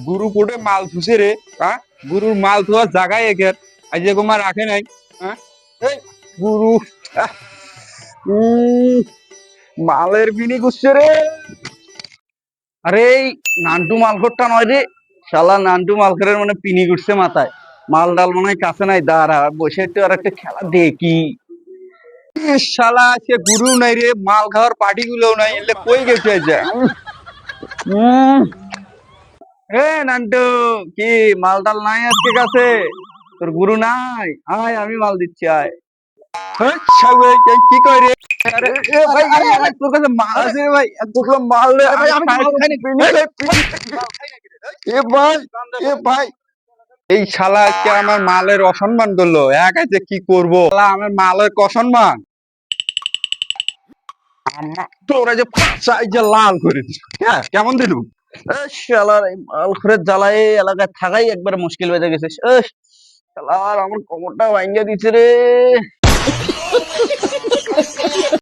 গুরু কোটে মাল থুসে রে। হ্যাঁ, গুরুর মাল থোয়ার জায়গায় একের আজ তোমার রাখে নাই। হ্যাঁ, এই গুরু আহ, উম, মালের বিনি করছে রে। আরে এই নান্টু মালখোরটা নয় রে, শালা নান্টু মালখোরের মানে পিনি ঘুরছে মাথায়। মাল ডাল মনে হয় কাছে নাই, দাঁড়া বসে একটু আর একটা খেলা দেখি। শালা সে গুরু নাই রে, মাল খাওয়ার পার্টি গুলোও নাই, এলে কই গেছে যে। এ নান্টু, কি মাল টাল নাই আজকে কাছে? তোর গুরু নাই? আয় আমি মাল দিচ্ছি, আয়। হেই, শালা, কি কয় রে? আরে এ ভাই, তোর কাছে মাল আছে রে ভাই, এতগুলো মাল রে। ভাই আমি মাল খাই নাকি? এ ভাই, এ ভাই, এই শালা আজকে আমার মালের অসম্মান করলো। এক আছে কি করবো, শালা আমার মালের অসম্মান। তোরা যে পাশায় যে লাল করে দিস, হ্যাঁ কেমন দিলু? শালার এই মালখোরের জ্বালায় এই এলাকায় থাকাই একবার মুশকিল হয়ে গেছে। শালার আমার কোমরটা ভাঙ্গা দিচ্ছে রে।